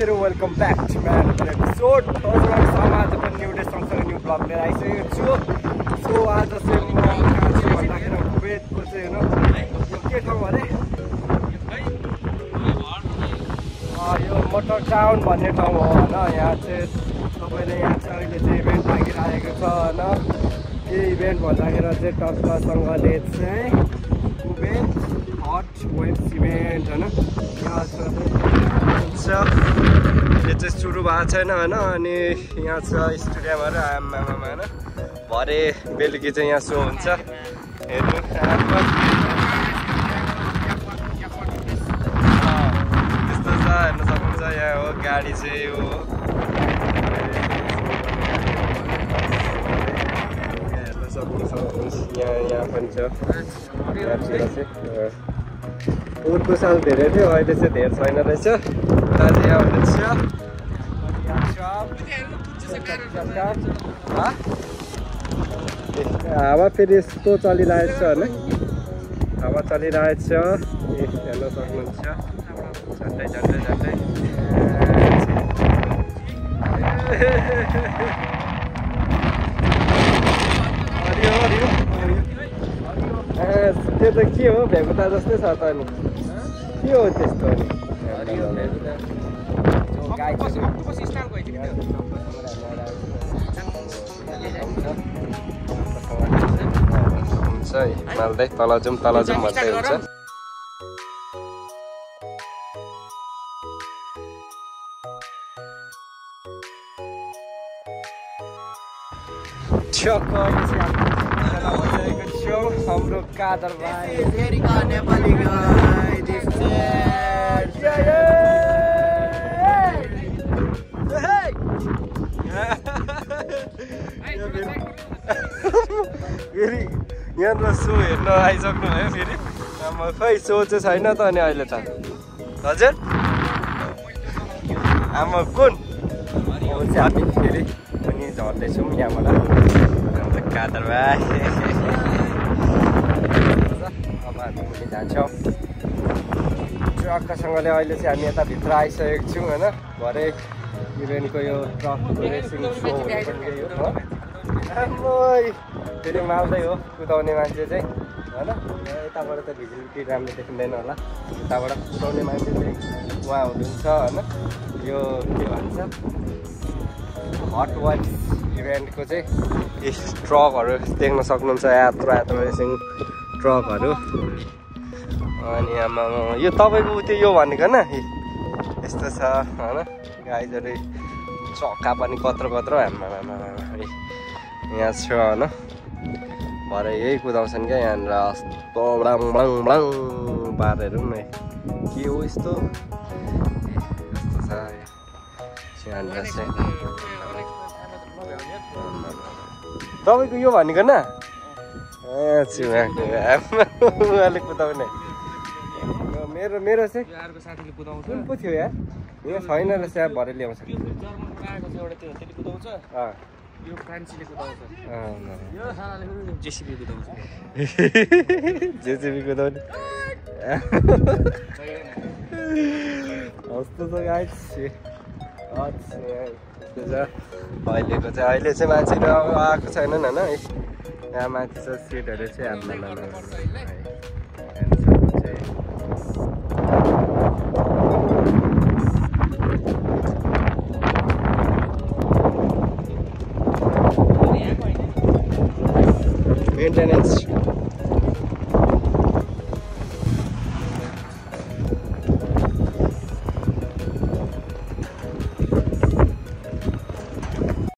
साथीहरु welcome back to my another episode. हजुरहरुसँग आज पनि न्यू डे सँगसँगै न्यू ब्लग लिएर आइसकेको छु। सो आज चाहिँ म कहाँ छु भन्दाखेरि कुवेतको चाहिँ यो के ठाउँ अरे यो मोटर टाउन भन्ने ठाउँ हो हैन। यहाँ चाहिँ तपाईले यहाँ चाहिँ अहिले चाहिँ इभेन्ट लागिरहेको छ हैन। यो इभेन्ट भन्दाखेरि चाहिँ टक्कसँगले चाहिँ कुवेत हट वेब्स इभेन्ट हैन। यहाँ यो चाहिँ सुरु भएको छैन हैन। अनि यहाँ छ स्टेडियमहरु आमामा हैन। भरे बेलुकी चाहिँ यहाँ सो हुन्छ हेर्नु। त्यस्तो छ हेर्न सक्नुहुन्छ। यहाँ हो गाडी चाहिँ हो हेर्न सक्नुहुन्छ। यहाँ पनि छ उर्को साल धेरै थियो अहिले चाहिँ धेरै छैन रहेछ। दाजु यहाँ हुनुहुन्छ। हावा फेरि यस्तो चलिरहेछ होइन। हावा चलिरहेछ हेर्न सक्नुहुन्छ। झन्डै झन्डै झन्डै त्यो त के हो भेगुता जस्तै छ त। अनि के हो त्यस्तो? अनि हुन्छ माल्दै तल जाउँ भन्दै हुन्छ। हाम्रो कादर भाइ नेपाली फेरि यहाँनिर सो हेर्न आइसक्नु भयो। फेरि खै सो चाहिँ छैन त। अनि अहिले त हजुर आमा कुन चाहिँ हामी फेरि पनि झर्दैछौँ यहाँबाट। अन्त कादर भाइ अब हामी पनि जान्छौँ ट्रकसँगले। अहिले चाहिँ हामी यता भित्र आइसकेको छौँ होइन। भरे इभेन्टको यो ट्रकको रेसिङ सो हो। फेरि माल्दै हो कुदाउने मान्छे चाहिँ होइन। यताबाट त भिजिबिलिटी राम्रो देखिँदैन होला। यताबाट कुदाउने मान्छे चाहिँ उहाँ हुनुहुन्छ होइन। यो के भन्छ हट वाच इभेन्टको चाहिँ ट्रकहरू देख्न सक्नुहुन्छ। यात्रा रेसिङ ट्रकहरू। अनि आमा यो तपाईँको त्यो यो भनेको न यस्तो छ होइन। गाइजहरू चक्का पनि कत्रो कत्रो आमा यहाँ छ होइन। भरे यही कुदाउँछन् क्या यहाँनिर। यस्तो ब्लाङ ब्लाङ ब्लाङ बारहरू नै के हो यस्तो छ यहाँनिर चाहिँ। तपाईँको यो भनेको न उहाँले कुदाउने मेरो चाहिँ कुन पो थियो यार। यहाँ छैन रहेछ यार। भरे ल्याउँछ यो फ्रान्सीले कुदाउँछ। यो सालाले जेसीबी कुदाउँछ। जेसीबी कुदाउने कस्तो छ गाइस। अहिलेको चाहिँ अहिले चाहिँ मान्छेहरू अब आएको छैनन् होइन। यहाँ माथि छ सिटहरू चाहिँ हातमा मेन्टेनेन्स